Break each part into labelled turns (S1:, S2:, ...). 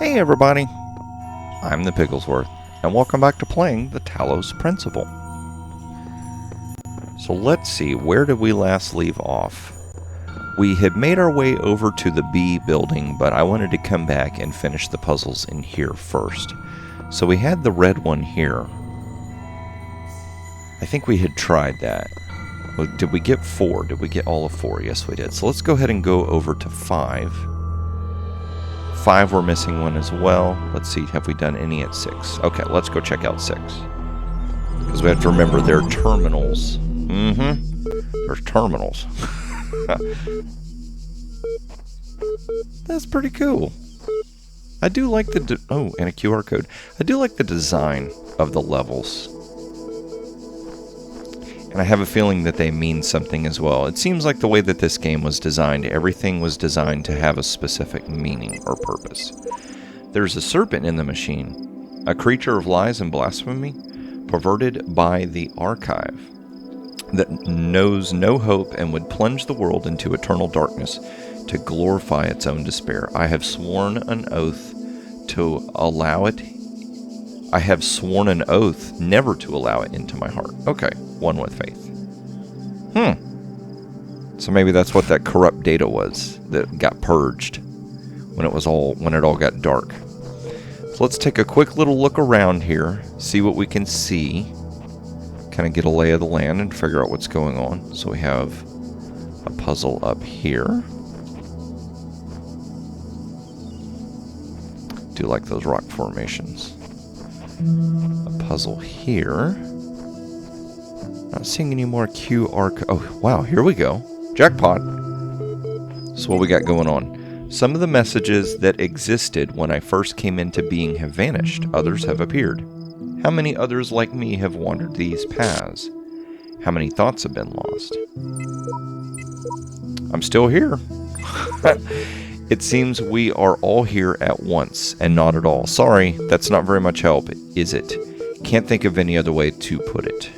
S1: Hey everybody, I'm the Pigglesworth, and welcome back to playing the Talos Principle. So let's see, where did we last leave off? We had made our way over to the B building, but I wanted to come back and finish the puzzles in here first. So we had the red one here. I think we had tried that. Did we get 4? Did we get all of 4? Yes, we did. So let's go ahead and go over to 5. 5, we're missing one as well. Let's see, have we done any at 6? Okay, let's go check out 6. Because we have to remember they're terminals. There's terminals. That's pretty cool. I do like the... oh, and a QR code. I do like the design of the levels. And I have a feeling that they mean something as well. It seems like the way that this game was designed, everything was designed to have a specific meaning or purpose. There's a serpent in the machine, a creature of lies and blasphemy, perverted by the archive, that knows no hope and would plunge the world into eternal darkness to glorify its own despair. I have sworn an oath to allow it. I have sworn an oath never to allow it into my heart. Okay, one with faith. So maybe that's what that corrupt data was that got purged when it all got dark. So let's take a quick little look around here, see what we can see, kind of get a lay of the land and figure out what's going on. So we have a puzzle up here. Do like those rock formations. A puzzle here. Not seeing any more QR. Oh, wow, here we go. Jackpot. So what we got going on? Some of the messages that existed when I first came into being have vanished. Others have appeared. How many others like me have wandered these paths? How many thoughts have been lost? I'm still here. It seems we are all here at once, and not at all. Sorry, that's not very much help, is it? Can't think of any other way to put it.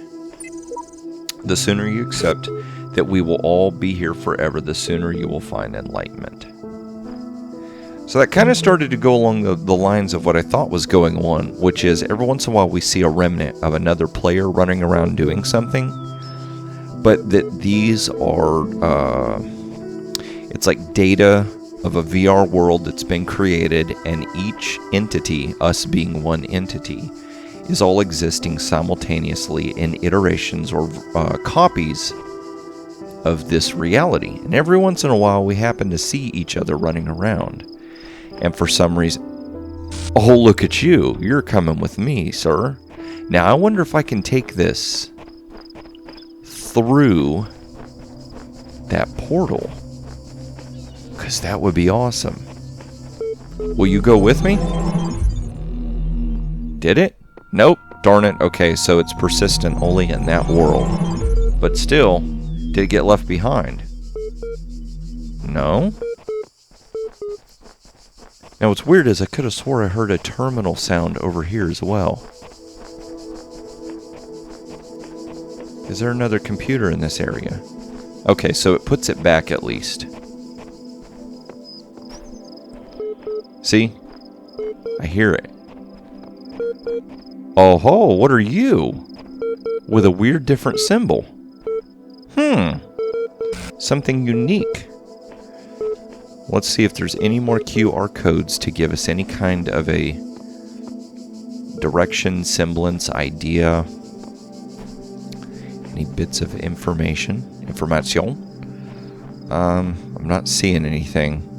S1: The sooner you accept that we will all be here forever, the sooner you will find enlightenment. So that kind of started to go along the lines of what I thought was going on, which is every once in a while we see a remnant of another player running around doing something, but that these are, it's like data of a VR world that's been created, and each entity, us being one entity, is all existing simultaneously in iterations or copies of this reality. And every once in a while we happen to see each other running around. And for some reason... oh, look at you. You're coming with me, sir. Now, I wonder if I can take this through that portal. Because that would be awesome. Will you go with me? Did it? Nope. Darn it. Okay, so it's persistent only in that world. But still, did it get left behind? No. Now what's weird is I could have swore I heard a terminal sound over here as well. Is there another computer in this area? Okay, so it puts it back at least. See? I hear it. Oh ho, what are you? With a weird different symbol. Something unique. Let's see if there's any more QR codes to give us any kind of a direction, semblance, idea. Any bits of information? I'm not seeing anything.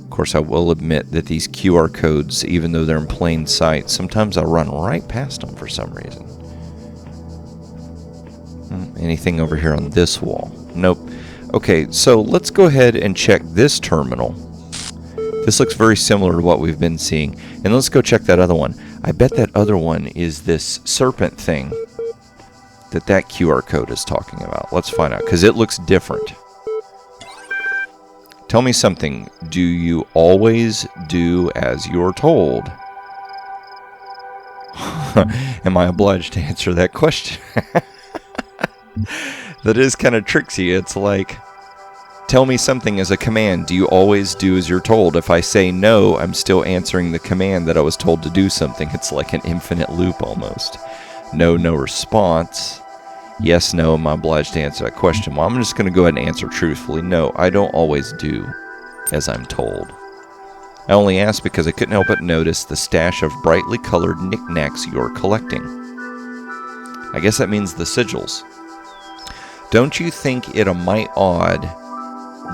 S1: Of course, I will admit that these QR codes, even though they're in plain sight, sometimes I run right past them for some reason. Anything over here on this wall? Nope. Okay, so let's go ahead and check this terminal. This looks very similar to what we've been seeing. And let's go check that other one. I bet that other one is this serpent thing that QR code is talking about. Let's find out, because it looks different. Tell me something. Do you always do as you're told? Am I obliged to answer that question? That is kind of tricksy. It's like, Tell me something as a command. Do you always do as you're told? If I say no, I'm still answering the command that I was told to do something. It's like an infinite loop almost. No, no response. Yes, no, am I obliged to answer that question? Well, I'm just going to go ahead and answer truthfully. No, I don't always do as I'm told. I only asked because I couldn't help but notice the stash of brightly colored knickknacks you're collecting. I guess that means the sigils. Don't you think it a mite odd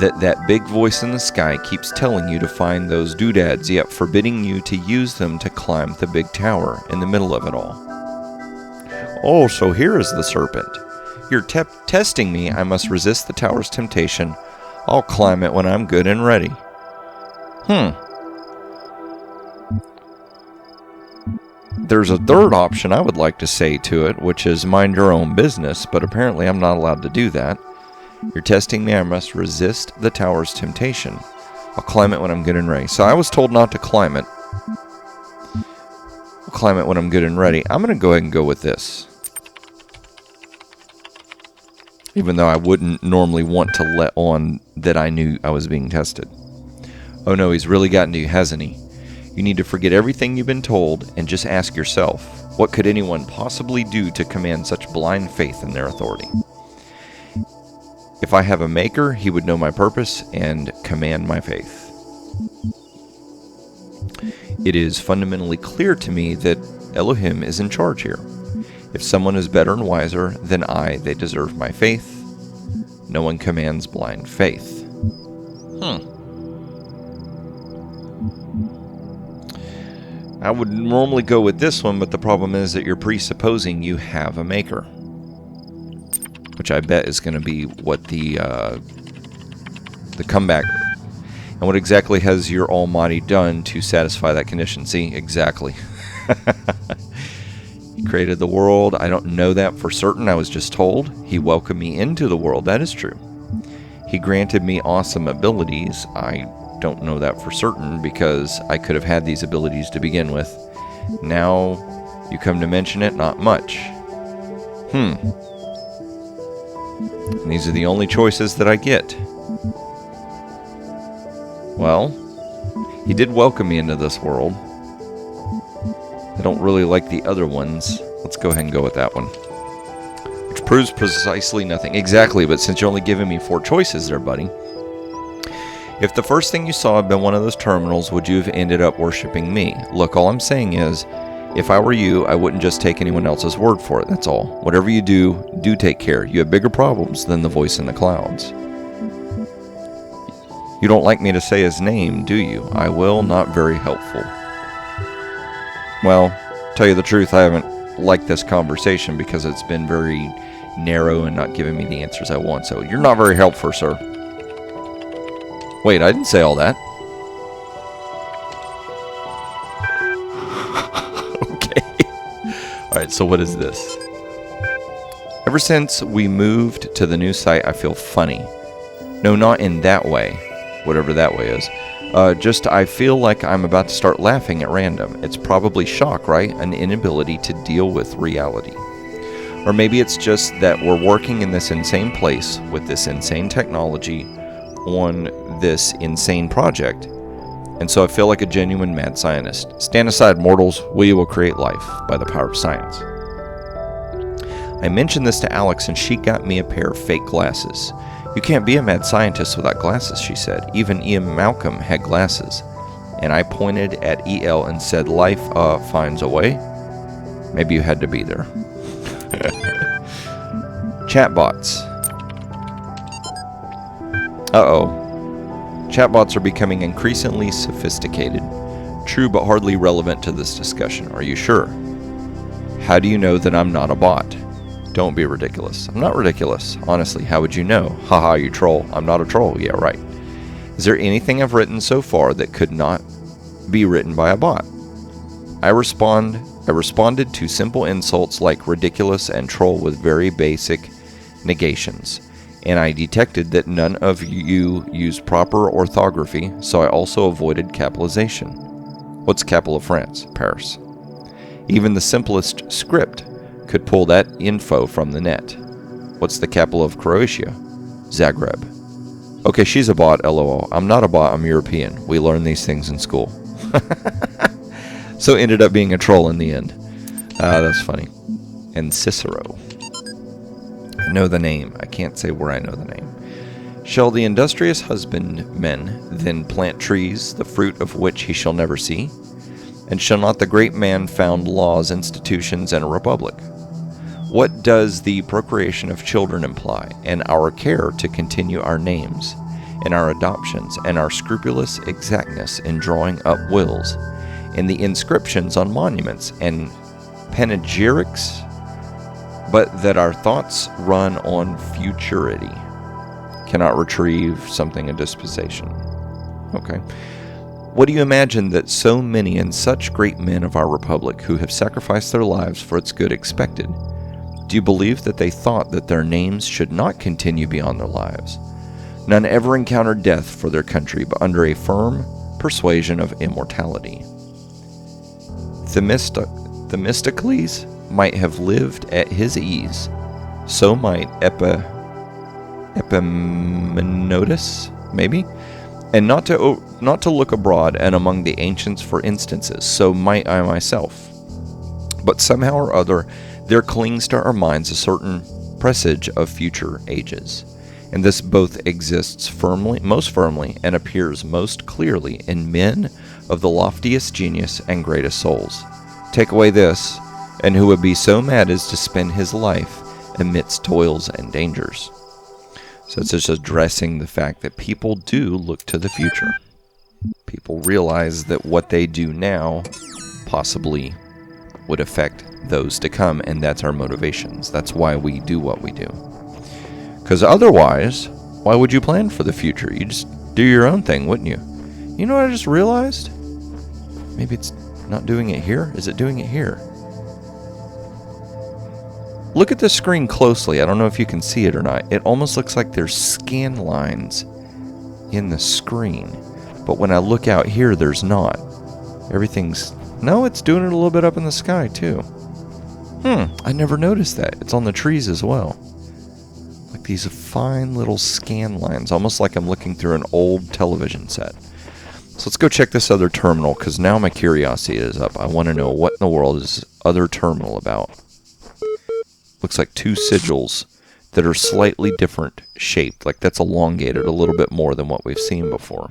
S1: that big voice in the sky keeps telling you to find those doodads, yet forbidding you to use them to climb the big tower in the middle of it all? Oh, so here is the serpent. You're testing me. I must resist the tower's temptation. I'll climb it when I'm good and ready. There's a third option I would like to say to it, which is mind your own business, but apparently I'm not allowed to do that. You're testing me. I must resist the tower's temptation. I'll climb it when I'm good and ready. So I was told not to climb it. I'll climb it when I'm good and ready. I'm going to go ahead and go with this. Even though I wouldn't normally want to let on that I knew I was being tested. Oh no, he's really gotten to you, hasn't he? You need to forget everything you've been told and just ask yourself, what could anyone possibly do to command such blind faith in their authority? If I have a maker, he would know my purpose and command my faith. It is fundamentally clear to me that Elohim is in charge here. If someone is better and wiser than I, they deserve my faith. No one commands blind faith. I would normally go with this one, but the problem is that you're presupposing you have a maker. Which I bet is going to be what the comeback. And what exactly has your Almighty done to satisfy that condition? See, exactly. He created the world. I don't know that for certain. I was just told. He welcomed me into the world. That is true. He granted me awesome abilities. I don't know that for certain because I could have had these abilities to begin with. Now you come to mention it, not much. And these are the only choices that I get. Well, he did welcome me into this world. I don't really like the other ones. Let's go ahead and go with that one. Which proves precisely nothing. Exactly, but since you're only giving me 4 choices there, buddy. If the first thing you saw had been one of those terminals, would you have ended up worshipping me? Look, all I'm saying is, if I were you, I wouldn't just take anyone else's word for it, that's all. Whatever you do, do take care. You have bigger problems than the voice in the clouds. You don't like me to say his name, do you? I will, not very helpful. Well, tell you the truth, I haven't liked this conversation because it's been very narrow and not giving me the answers I want, so you're not very helpful, sir. Wait, I didn't say all that. Alright, so what is this? Ever since we moved to the new site, I feel funny. No, not in that way. Whatever that way is. Just I feel like I'm about to start laughing at random. It's probably shock, right? An inability to deal with reality. Or maybe it's just that we're working in this insane place with this insane technology on this insane project. And so I feel like a genuine mad scientist. Stand aside, mortals. We will create life by the power of science. I mentioned this to Alex and she got me a pair of fake glasses. You can't be a mad scientist without glasses, she said. Even Ian Malcolm had glasses. And I pointed at EL and said, life finds a way. Maybe you had to be there. Chatbots. Uh-oh. Chatbots are becoming increasingly sophisticated. True, but hardly relevant to this discussion. Are you sure? How do you know that I'm not a bot? Don't be ridiculous. I'm not ridiculous. Honestly, how would you know? Haha, you troll. I'm not a troll. Yeah, right. Is there anything I've written so far that could not be written by a bot? I responded to simple insults like ridiculous and troll with very basic negations. And I detected that none of you used proper orthography, so I also avoided capitalization. What's capital of France? Paris. Even the simplest script could pull that info from the net. What's the capital of Croatia? Zagreb. Okay, she's a bot, lol. I'm not a bot, I'm European. We learn these things in school. So ended up being a troll in the end. That's funny. And Cicero. I know the name. I can't say where I know the name. Shall the industrious husbandman then plant trees, the fruit of which he shall never see? And shall not the great man found laws, institutions, and a republic? What does the procreation of children imply, and our care to continue our names, and our adoptions, and our scrupulous exactness in drawing up wills, and the inscriptions on monuments and panegyrics, but that our thoughts run on futurity, cannot retrieve something in dispensation? Okay. What do you imagine that so many and such great men of our republic who have sacrificed their lives for its good expected? Do you believe that they thought that their names should not continue beyond their lives? None ever encountered death for their country, but under a firm persuasion of immortality. Themistocles might have lived at his ease, so might Epaminondas, maybe, and not to look abroad and among the ancients for instances, so might I myself. But somehow or other there clings to our minds a certain presage of future ages, and this both exists most firmly, and appears most clearly in men of the loftiest genius and greatest souls. Take away this, and who would be so mad as to spend his life amidst toils and dangers? So it's just addressing the fact that people do look to the future. People realize that what they do now possibly would affect those to come, and that's our motivations. That's why we do what we do. Because otherwise, why would you plan for the future? You just do your own thing, wouldn't you? You know what I just realized? Maybe it's not doing it here. Is it doing it here? Look at the screen closely. I don't know if you can see it or not. It almost looks like there's scan lines in the screen. But when I look out here, there's not. Everything's... No, it's doing it a little bit up in the sky, too. I never noticed that. It's on the trees as well. Like these fine little scan lines, almost like I'm looking through an old television set. So let's go check this other terminal, because now my curiosity is up. I want to know what in the world is this other terminal about. Looks like two sigils that are slightly different shaped. Like that's elongated a little bit more than what we've seen before.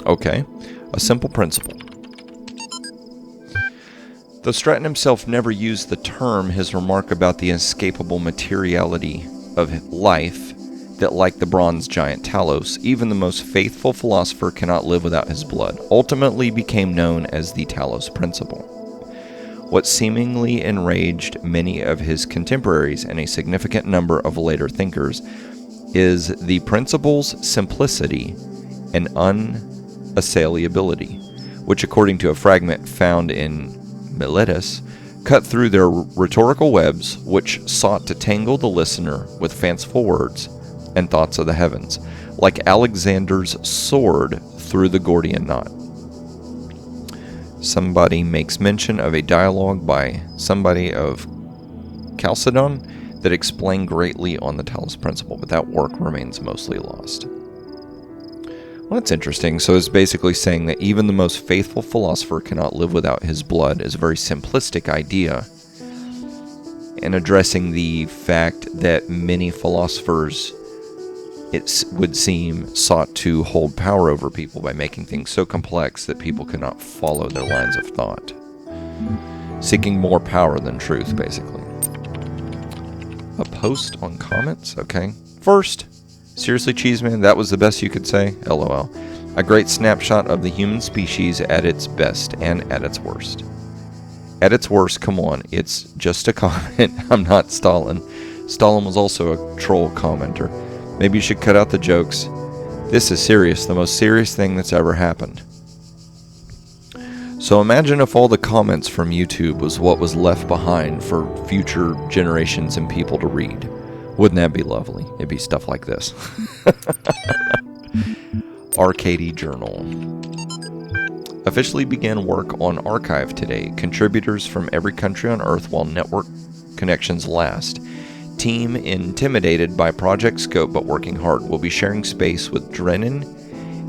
S1: Okay. A simple principle. Though Stratton himself never used the term, his remark about the inescapable materiality of life, that like the bronze giant Talos, even the most faithful philosopher cannot live without his blood, ultimately became known as the Talos principle. What seemingly enraged many of his contemporaries and a significant number of later thinkers is the principle's simplicity and unassailability, which, according to a fragment found in Miletus, cut through their rhetorical webs, which sought to tangle the listener with fanciful words and thoughts of the heavens, like Alexander's sword through the Gordian knot. Somebody makes mention of a dialogue by somebody of Chalcedon that explained greatly on the Talos principle, but that work remains mostly lost. Well, that's interesting. So it's basically saying that even the most faithful philosopher cannot live without his blood is a very simplistic idea, and addressing the fact that many philosophers, it would seem, sought to hold power over people by making things so complex that people could not follow their lines of thought. Seeking more power than truth, basically. A post on comments? Okay. First, seriously, Cheeseman, that was the best you could say? LOL. A great snapshot of the human species at its best and at its worst. At its worst, come on, it's just a comment. I'm not Stalin. Stalin was also a troll commenter. Maybe you should cut out the jokes. This is serious, the most serious thing that's ever happened. So imagine if all the comments from YouTube was what was left behind for future generations and people to read. Wouldn't that be lovely? It'd be stuff like this. Arcady Journal. Officially began work on Archive today. Contributors from every country on Earth, while network connections last. Team intimidated by project scope but working hard. We'll be sharing space with Drennan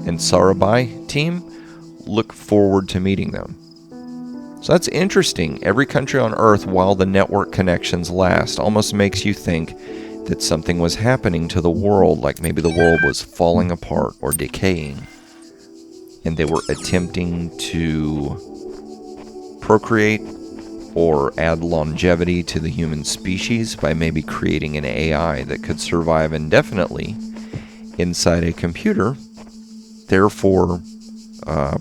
S1: and Sarabai team. Look forward to meeting them. So that's interesting. Every country on Earth while the network connections last almost makes you think that something was happening to the world, like maybe the world was falling apart or decaying, and they were attempting to procreate or add longevity to the human species by maybe creating an AI that could survive indefinitely inside a computer, therefore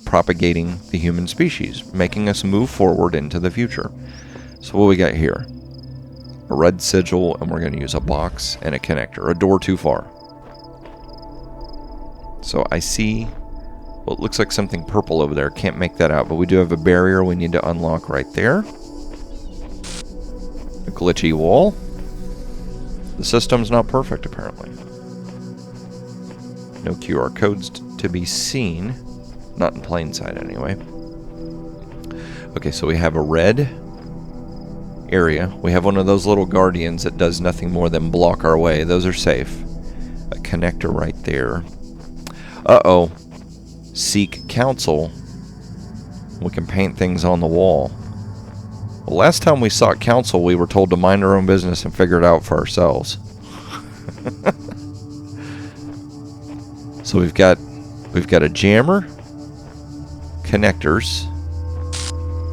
S1: propagating the human species, making us move forward into the future. So what we got here? A red sigil, and we're going to use a box and a connector. A door too far. So I see, well, it looks like something purple over there. Can't make that out, but we do have a barrier we need to unlock right there. A glitchy wall. The system's not perfect, apparently. No QR codes to be seen. Not in plain sight, anyway. Okay, so we have a red area. We have one of those little guardians that does nothing more than block our way. Those are safe. A connector right there. Uh-oh. Seek counsel. We can paint things on the wall. Well, last time we sought counsel, we were told to mind our own business and figure it out for ourselves. So we've got a jammer, connectors.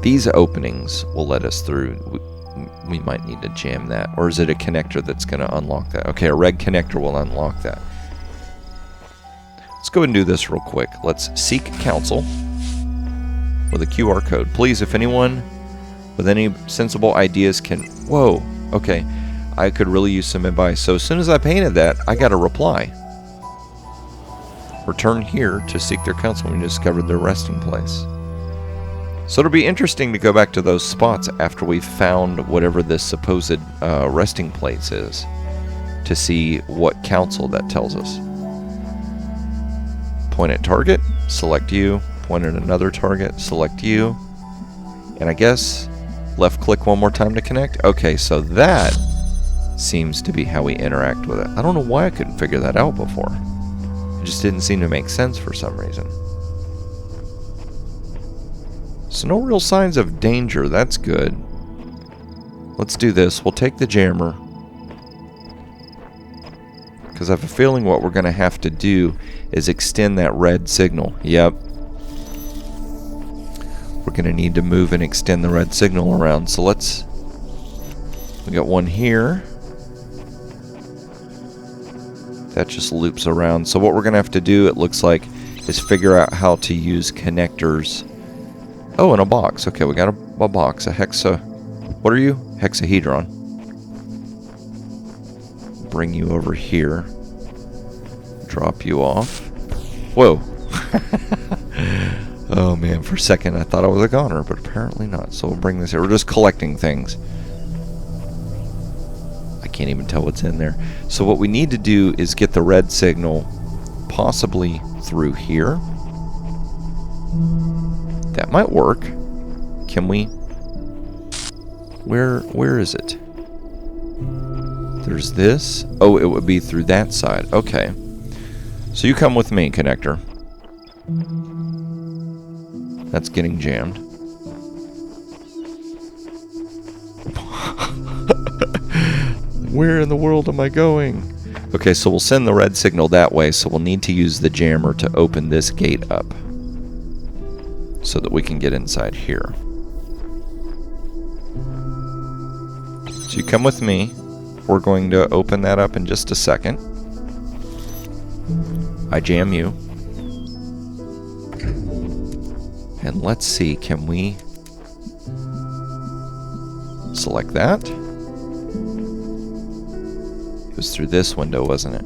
S1: These openings will let us through. We might need to jam that. Or is it a connector that's going to unlock that? Okay, a red connector will unlock that. Let's go and do this real quick. Let's seek counsel with a QR code. Please, if anyone with any sensible ideas can... Whoa, okay. I could really use some advice. So as soon as I painted that, I got a reply. Return here to seek their counsel when you discovered their resting place. So it'll be interesting to go back to those spots after we've found whatever this supposed resting place is to see what counsel that tells us. Point at target, select you. Point at another target, select you. And I guess left click one more time to connect. Okay, so that seems to be how we interact with it. I don't know why I couldn't figure that out before. It just didn't seem to make sense for some reason. So no real signs of danger. That's good. Let's do this. We'll take the jammer, because I have a feeling what we're going to have to do is extend that red signal. Yep. We're going to need to move and extend the red signal around. So let's... We got one here. That just loops around. So what we're going to have to do, it looks like, is figure out how to use connectors. Oh, and a box. Okay, we got a box. A hexa... What are you? Hexahedron. Bring you over here. Drop you off. Whoa. Oh man, for a second I thought I was a goner, but apparently not. So we'll bring this here. We're just collecting things. I can't even tell what's in there. So what we need to do is get the red signal possibly through here. That might work. Can we... Where is it? There's this. Oh, it would be through that side. Okay. So you come with me, connector. That's getting jammed. Where in the world am I going? Okay, so we'll send the red signal that way, so we'll need to use the jammer to open this gate up so that we can get inside here. So you come with me. We're going to open that up in just a second. I jam you. And let's see, can we select that? It was through this window, wasn't it?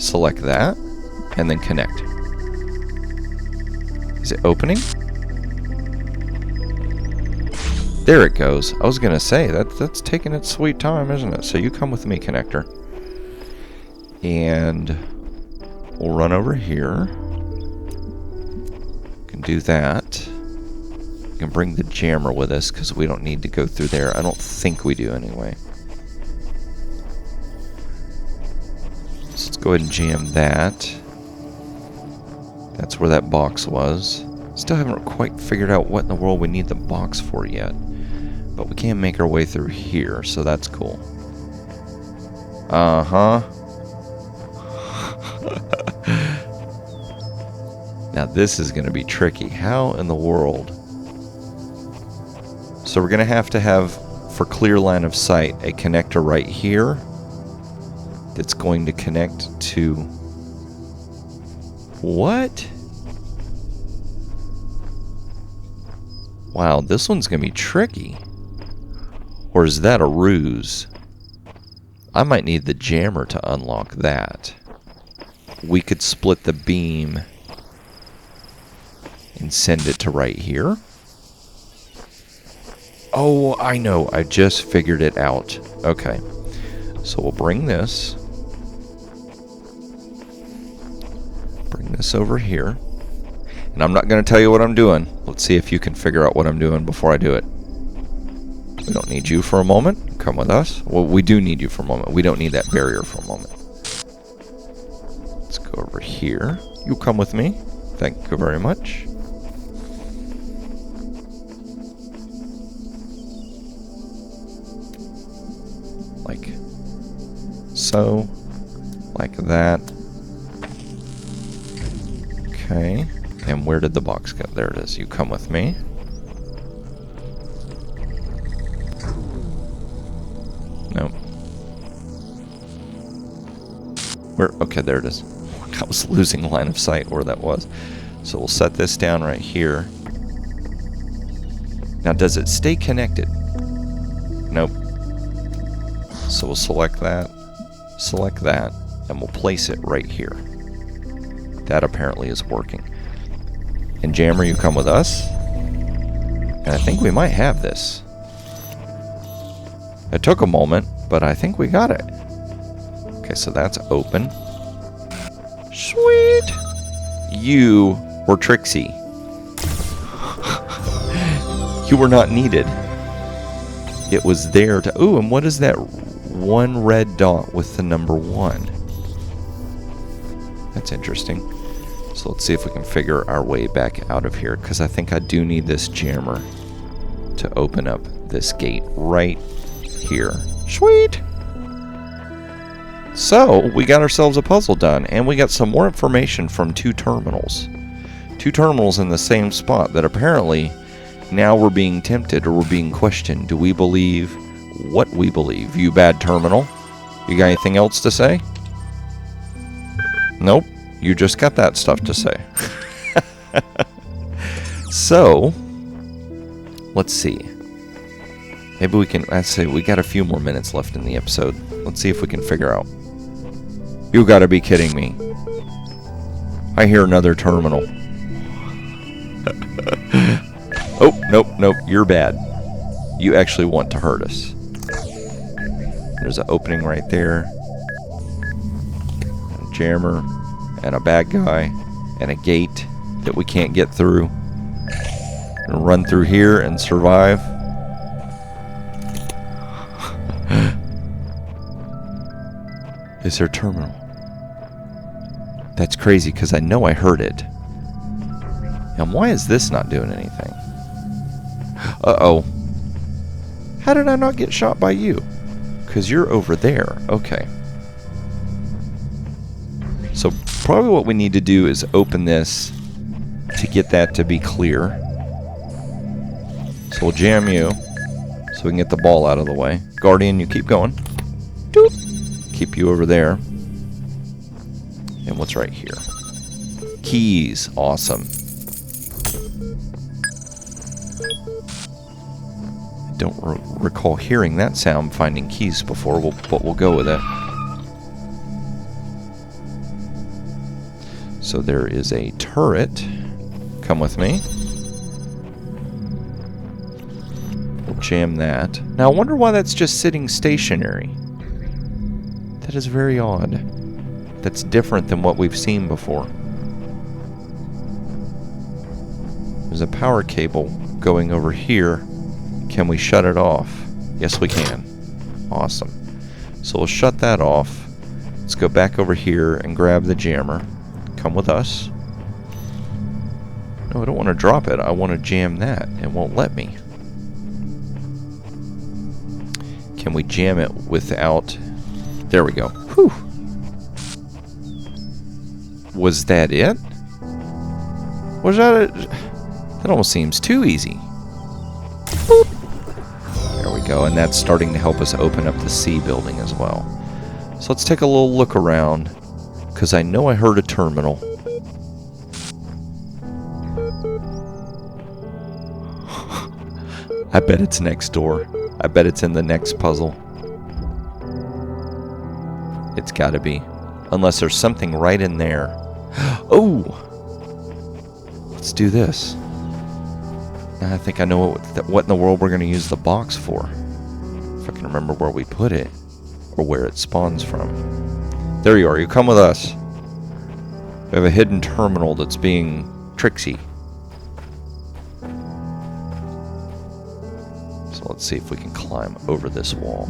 S1: Select that, and then connect. Is it opening? There it goes. I was going to say, that's taking its sweet time, isn't it? So you come with me, connector. And we'll run over here. Can do that. We can bring the jammer with us because we don't need to go through there. I don't think we do anyway. So let's go ahead and jam that. That's where that box was. Still haven't quite figured out what in the world we need the box for yet. But we can make our way through here, so that's cool. Uh-huh. Now this is going to be tricky. How in the world? So we're going to have, for clear line of sight, a connector right here that's going to connect to... What? Wow, this one's going to be tricky. Or is that a ruse? I might need the jammer to unlock that. We could split the beam and send it to right here. Oh, I know. I just figured it out. Okay. So we'll bring this. Bring this over here. And I'm not going to tell you what I'm doing. Let's see if you can figure out what I'm doing before I do it. We don't need you for a moment. Come with us. Well, we do need you for a moment. We don't need that barrier for a moment. Let's go over here. You come with me. Thank you very much. Like so. Like that. Okay. And where did the box go? There it is. You come with me. Nope. Where? Okay, there it is. I was losing line of sight where that was. So we'll set this down right here. Now, does it stay connected? Nope. So we'll select that, and we'll place it right here. That apparently is working. And Jammer, you come with us. And I think we might have this. It took a moment, but I think we got it. Okay, so that's open. Sweet! You were tricksy. You were not needed. It was there to... Ooh, and what is that one red dot with the number 1? That's interesting. So let's see if we can figure our way back out of here, because I think I do need this jammer to open up this gate right here. Sweet! So, we got ourselves a puzzle done, and we got some more information from 2 terminals. 2 terminals in the same spot that apparently now we're being tempted or we're being questioned. Do we believe what we believe? You bad terminal? You got anything else to say? Nope. You just got that stuff to say. So, let's see. Maybe we can... I'd say we got a few more minutes left in the episode. Let's see if we can figure out. You gotta be kidding me. I hear another terminal. Oh, nope. You're bad. You actually want to hurt us. There's an opening right there. A jammer. And a bad guy. And a gate that we can't get through. Gonna run through here and survive. Is there a terminal? That's crazy because I know I heard it. And why is this not doing anything? Uh-oh. How did I not get shot by you? Because you're over there. Okay. So probably what we need to do is open this to get that to be clear. So we'll jam you so we can get the ball out of the way. Guardian, you keep going. Doop. Keep you over there. And what's right here? Keys. Awesome. I don't recall hearing that sound finding keys before, but we'll go with it. So there is a turret. Come with me. We'll jam that. Now I wonder why that's just sitting stationary. That is very odd. That's different than what we've seen before. There's a power cable going over here, can we shut it off? Yes, we can. Awesome. So we'll shut that off. Let's go back over here and grab the jammer. Come with us. No, I don't want to drop it. I want to jam that. It won't let me. Can we jam it without... There we go. Whew. Was that it? Was that it? That almost seems too easy. Boop. There we go. And that's starting to help us open up the C building as well. So let's take a little look around, because I know I heard a terminal. I bet it's next door. I bet it's in the next puzzle. It's gotta be. Unless there's something right in there. Oh! Let's do this. I think I know what in the world we're going to use the box for. If I can remember where we put it. Or where it spawns from. There you are. You come with us. We have a hidden terminal that's being tricksy. So let's see if we can climb over this wall.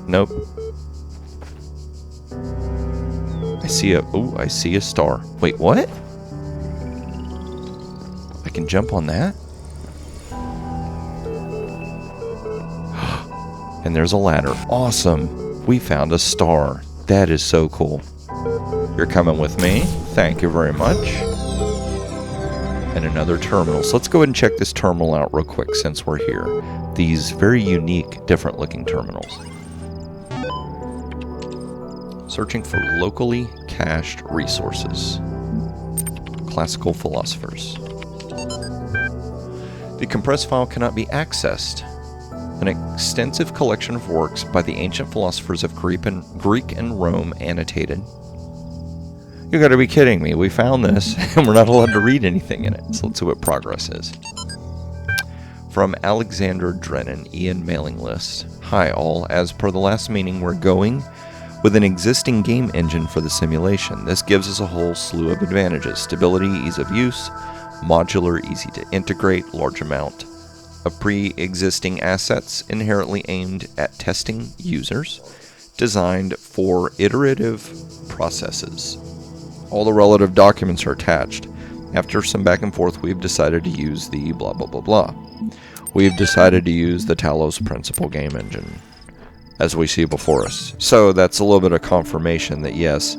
S1: Nope. I see a star. Wait, what? I can jump on that? And there's a ladder. Awesome. We found a star. That is so cool. You're coming with me. Thank you very much. And another terminal. So let's go ahead and check this terminal out real quick since we're here. These very unique, different looking terminals. Searching for locally cached resources. Classical philosophers. The compressed file cannot be accessed. An extensive collection of works by the ancient philosophers of Greek and Rome annotated. You gotta be kidding me. We found this and we're not allowed to read anything in it. So let's see what progress is. From Alexander Drennan, Ian mailing list. Hi all, as per the last meeting, we're going with an existing game engine for the simulation. This gives us a whole slew of advantages. Stability, ease of use, modular, easy to integrate, large amount of pre-existing assets inherently aimed at testing users, designed for iterative processes. All the relative documents are attached. After some back and forth, we've decided to use the blah blah blah blah. We've decided to use the Talos principal game engine, as we see before us. So that's a little bit of confirmation that yes,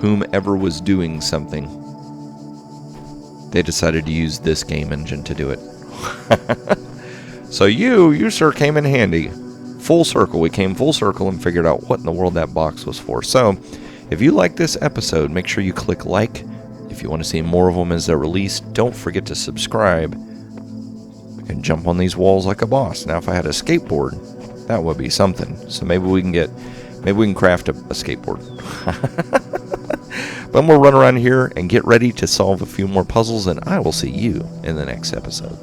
S1: whomever was doing something, they decided to use this game engine to do it. So you sir came in handy. Full circle. We came full circle and figured out what in the world that box was for. So if you like this episode, make sure you click like. If you want to see more of them as they're released, don't forget to subscribe. I can jump on these walls like a boss. Now if I had a skateboard, that would be something. So maybe we can craft a skateboard. But I'm going to run around here and get ready to solve a few more puzzles, and I will see you in the next episode.